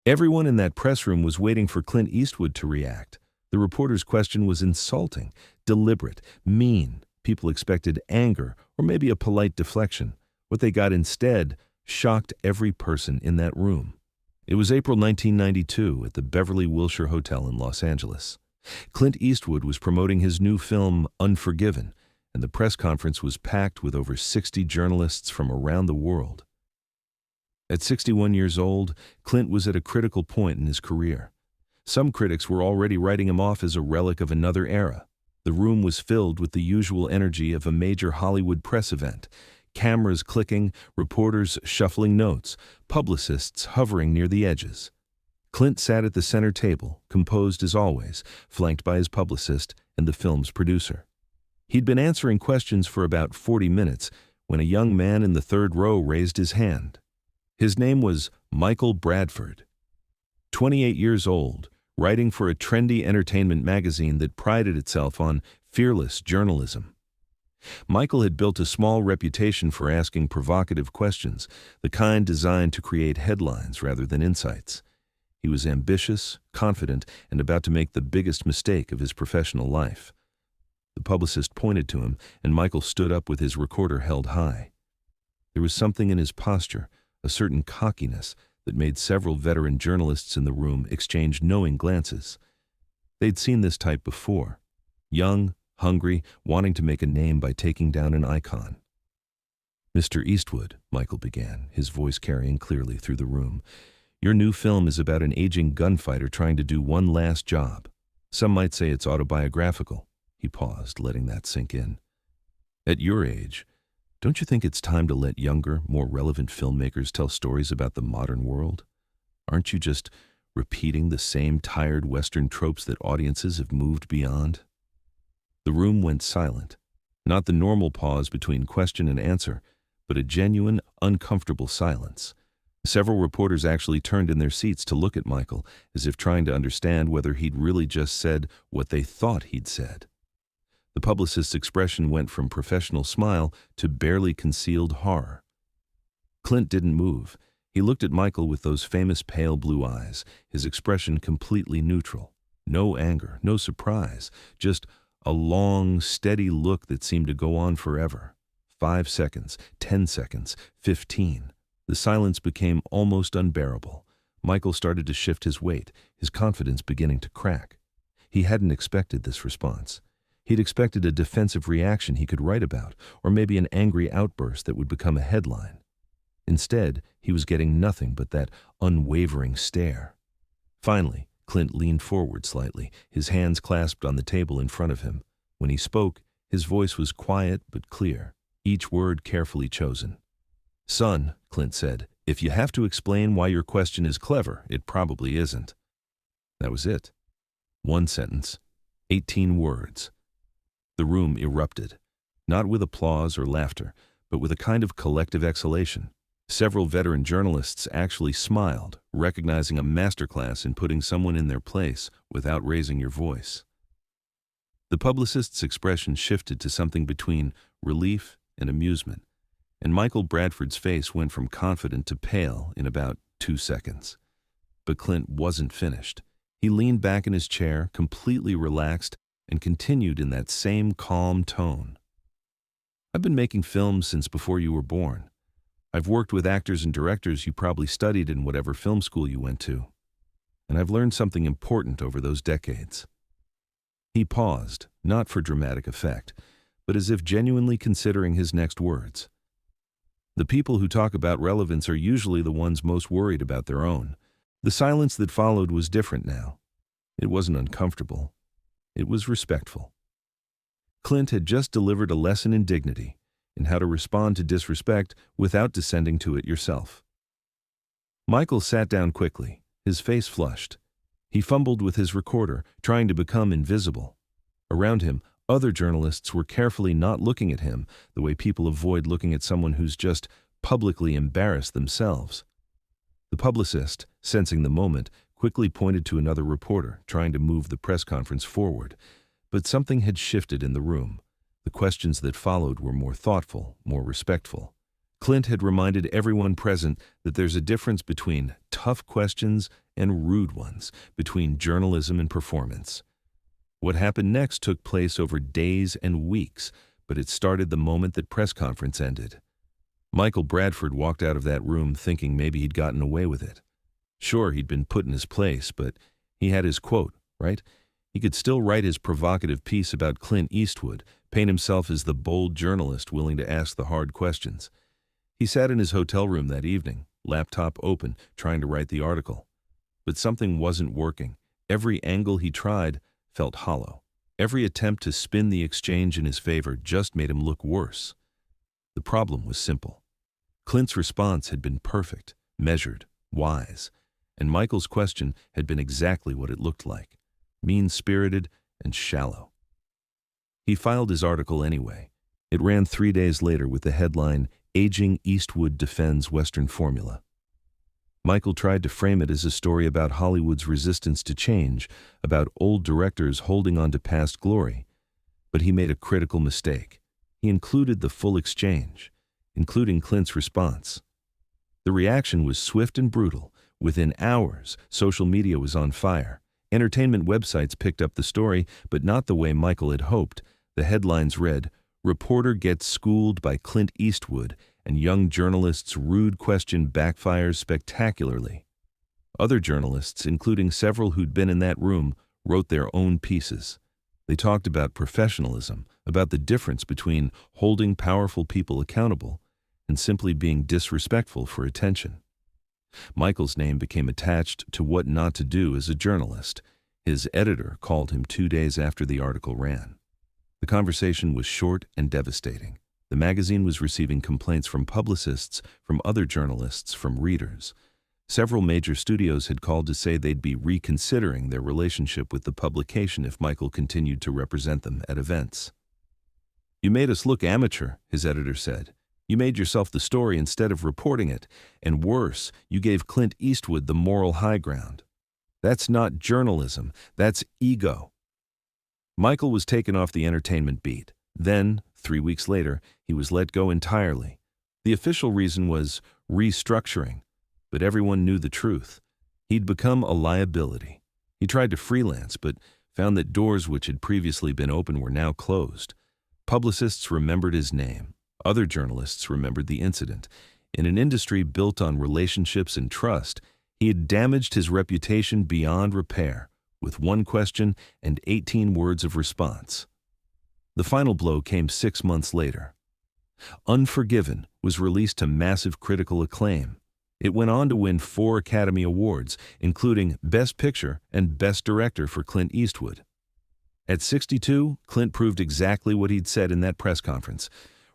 Everyone in that press room was waiting for Clint Eastwood to react. The reporter's question was insulting, deliberate, mean. People expected anger or maybe a polite deflection. What they got instead shocked every person in that room. It was April 1992 at the Beverly Wilshire Hotel in Los Angeles. Clint Eastwood was promoting his new film, Unforgiven, and the press conference was packed with over 60 journalists from around the world. At 61 years old, Clint was at a critical point in his career. Some critics were already writing him off as a relic of another era. The room was filled with the usual energy of a major Hollywood press event. Cameras clicking, reporters shuffling notes, publicists hovering near the edges. Clint sat at the center table, composed as always, flanked by his publicist and the film's producer. He'd been answering questions for about 40 minutes when a young man in the third row raised his hand. His name was Michael Bradford. 28 years old, writing for a trendy entertainment magazine that prided itself on fearless journalism. Michael had built a small reputation for asking provocative questions, the kind designed to create headlines rather than insights. He was ambitious, confident, and about to make the biggest mistake of his professional life. The publicist pointed to him, and Michael stood up with his recorder held high. There was something in his posture, a certain cockiness, that made several veteran journalists in the room exchange knowing glances. They'd seen this type before. Young, hungry, wanting to make a name by taking down an icon. "Mr. Eastwood," Michael began, his voice carrying clearly through the room, "your new film is about an aging gunfighter trying to do one last job. Some might say it's autobiographical." He paused, letting that sink in. "At your age, don't you think it's time to let younger, more relevant filmmakers tell stories about the modern world? Aren't you just repeating the same tired Western tropes that audiences have moved beyond?" The room went silent. Not the normal pause between question and answer, but a genuine, uncomfortable silence. Several reporters actually turned in their seats to look at Michael, as if trying to understand whether he'd really just said what they thought he'd said. The publicist's expression went from professional smile to barely concealed horror. Clint didn't move. He looked at Michael with those famous pale blue eyes, his expression completely neutral. No anger, no surprise, just a long, steady look that seemed to go on forever. 5 seconds, 10 seconds, 15. The silence became almost unbearable. Michael started to shift his weight, his confidence beginning to crack. He hadn't expected this response. He'd expected a defensive reaction he could write about, or maybe an angry outburst that would become a headline. Instead, he was getting nothing but that unwavering stare. Finally, Clint leaned forward slightly, his hands clasped on the table in front of him. When he spoke, his voice was quiet but clear, each word carefully chosen. "Son," Clint said, "if you have to explain why your question is clever, it probably isn't." That was it. One sentence, 18 words. The room erupted, not with applause or laughter, but with a kind of collective exhalation. Several veteran journalists actually smiled, recognizing a masterclass in putting someone in their place without raising your voice. The publicist's expression shifted to something between relief and amusement, and Michael Bradford's face went from confident to pale in about 2 seconds. But Clint wasn't finished. He leaned back in his chair, completely relaxed, and continued in that same calm tone. "I've been making films since before you were born. I've worked with actors and directors you probably studied in whatever film school you went to. And I've learned something important over those decades." He paused, not for dramatic effect, but as if genuinely considering his next words. The people who talk about relevance are usually the ones most worried about their own. The silence that followed was different now. It wasn't uncomfortable. It was respectful. Clint had just delivered a lesson in dignity, in how to respond to disrespect without descending to it yourself. Michael sat down quickly, his face flushed. He fumbled with his recorder, trying to become invisible. Around him, other journalists were carefully not looking at him the way people avoid looking at someone who's just publicly embarrassed themselves. The publicist, sensing the moment, quickly pointed to another reporter, trying to move the press conference forward. But something had shifted in the room. The questions that followed were more thoughtful, more respectful. Clint had reminded everyone present that there's a difference between tough questions and rude ones, between journalism and performance. What happened next took place over days and weeks, but it started the moment that press conference ended. Michael Bradford walked out of that room thinking maybe he'd gotten away with it. Sure, he'd been put in his place, but he had his quote, right? He could still write his provocative piece about Clint Eastwood, paint himself as the bold journalist willing to ask the hard questions. He sat in his hotel room that evening, laptop open, trying to write the article. But something wasn't working. Every angle he tried felt hollow. Every attempt to spin the exchange in his favor just made him look worse. The problem was simple. Clint's response had been perfect, measured, wise, and Michael's question had been exactly what it looked like, mean-spirited and shallow. He filed his article anyway. It ran 3 days later with the headline, "Aging Eastwood Defends Western Formula." Michael tried to frame it as a story about Hollywood's resistance to change, about old directors holding on to past glory. But he made a critical mistake. He included the full exchange, including Clint's response. The reaction was swift and brutal. Within hours, social media was on fire. Entertainment websites picked up the story, but not the way Michael had hoped. The headlines read, "Reporter Gets Schooled by Clint Eastwood, and Young Journalist's Rude Question Backfires Spectacularly." Other journalists, including several who'd been in that room, wrote their own pieces. They talked about professionalism, about the difference between holding powerful people accountable and simply being disrespectful for attention. Michael's name became attached to what not to do as a journalist. His editor called him 2 days after the article ran. The conversation was short and devastating. The magazine was receiving complaints from publicists, from other journalists, from readers. Several major studios had called to say they'd be reconsidering their relationship with the publication if Michael continued to represent them at events. "You made us look amateur," his editor said. "You made yourself the story instead of reporting it. And worse, you gave Clint Eastwood the moral high ground. That's not journalism, that's ego." Michael was taken off the entertainment beat. Then, 3 weeks later, he was let go entirely. The official reason was restructuring, but everyone knew the truth. He'd become a liability. He tried to freelance, but found that doors which had previously been open were now closed. Publicists remembered his name. Other journalists remembered the incident. In an industry built on relationships and trust, he had damaged his reputation beyond repair, with one question and 18 words of response. The final blow came 6 months later. Unforgiven was released to massive critical acclaim. It went on to win 4 Academy Awards, including Best Picture and Best Director for Clint Eastwood. At 62, Clint proved exactly what he'd said in that press conference.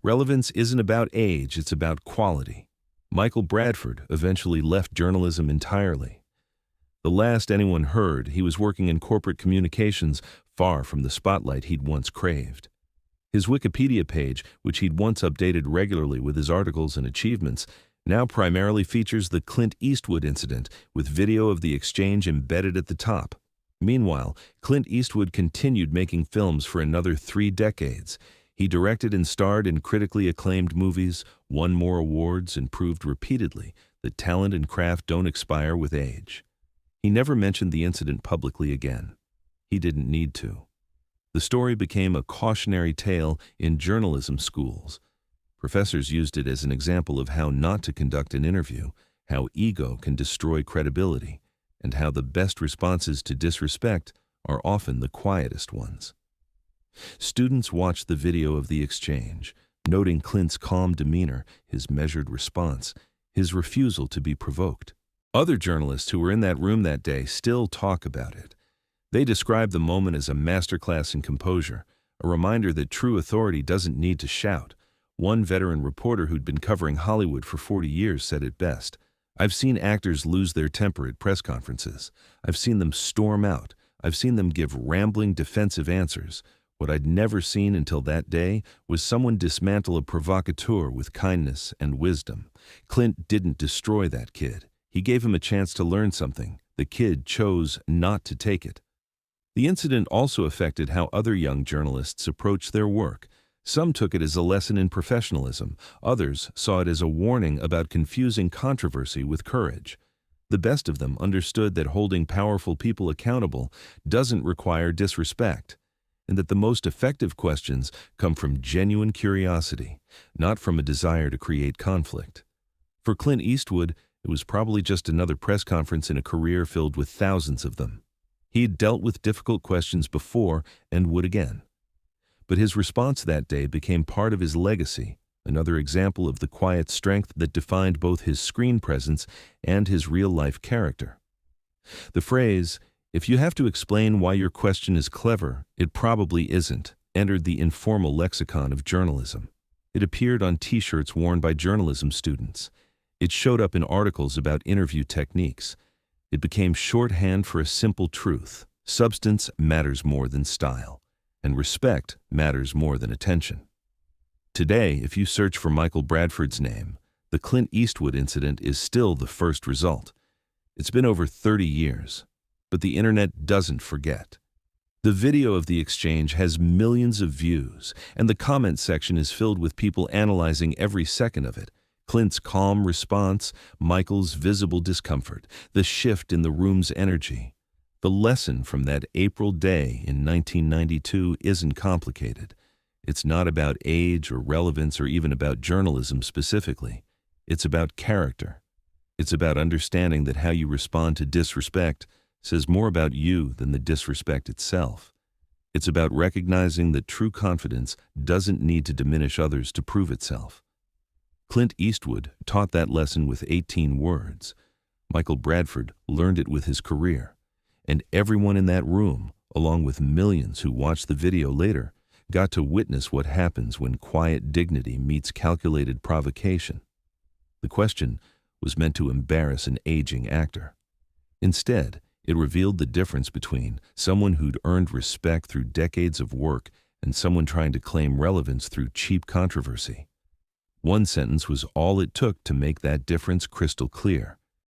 Relevance isn't about age, it's about quality. Michael Bradford eventually left journalism entirely. The last anyone heard, he was working in corporate communications, far from the spotlight he'd once craved. His Wikipedia page, which he'd once updated regularly with his articles and achievements, now primarily features the Clint Eastwood incident, with video of the exchange embedded at the top. Meanwhile, Clint Eastwood continued making films for another 3 decades. He directed and starred in critically acclaimed movies, won more awards, and proved repeatedly that talent and craft don't expire with age. He never mentioned the incident publicly again. He didn't need to. The story became a cautionary tale in journalism schools. Professors used it as an example of how not to conduct an interview, how ego can destroy credibility, and how the best responses to disrespect are often the quietest ones. Students watched the video of the exchange, noting Clint's calm demeanor, his measured response, his refusal to be provoked. Other journalists who were in that room that day still talk about it. They describe the moment as a masterclass in composure, a reminder that true authority doesn't need to shout. One veteran reporter who'd been covering Hollywood for 40 years said it best. "I've seen actors lose their temper at press conferences. I've seen them storm out. I've seen them give rambling defensive answers. What I'd never seen until that day was someone dismantle a provocateur with kindness and wisdom. Clint didn't destroy that kid. He gave him a chance to learn something. The kid chose not to take it." The incident also affected how other young journalists approached their work. Some took it as a lesson in professionalism. Others saw it as a warning about confusing controversy with courage. The best of them understood that holding powerful people accountable doesn't require disrespect, and that the most effective questions come from genuine curiosity, not from a desire to create conflict. For Clint Eastwood, it was probably just another press conference in a career filled with thousands of them. He had dealt with difficult questions before and would again. But his response that day became part of his legacy, another example of the quiet strength that defined both his screen presence and his real-life character. The phrase, "If you have to explain why your question is clever, it probably isn't," entered the informal lexicon of journalism. It appeared on T-shirts worn by journalism students. It showed up in articles about interview techniques. It became shorthand for a simple truth: substance matters more than style, and respect matters more than attention. Today, if you search for Michael Bradford's name, the Clint Eastwood incident is still the first result. It's been over 30 years, but the internet doesn't forget. The video of the exchange has millions of views, and the comment section is filled with people analyzing every second of it. Clint's calm response, Michael's visible discomfort, the shift in the room's energy. The lesson from that April day in 1992 isn't complicated. It's not about age or relevance or even about journalism specifically. It's about character. It's about understanding that how you respond to disrespect says more about you than the disrespect itself. It's about recognizing that true confidence doesn't need to diminish others to prove itself. Clint Eastwood taught that lesson with 18 words. Michael Bradford learned it with his career. And everyone in that room, along with millions who watched the video later, got to witness what happens when quiet dignity meets calculated provocation. The question was meant to embarrass an aging actor. Instead, it revealed the difference between someone who'd earned respect through decades of work and someone trying to claim relevance through cheap controversy. One sentence was all it took to make that difference crystal clear.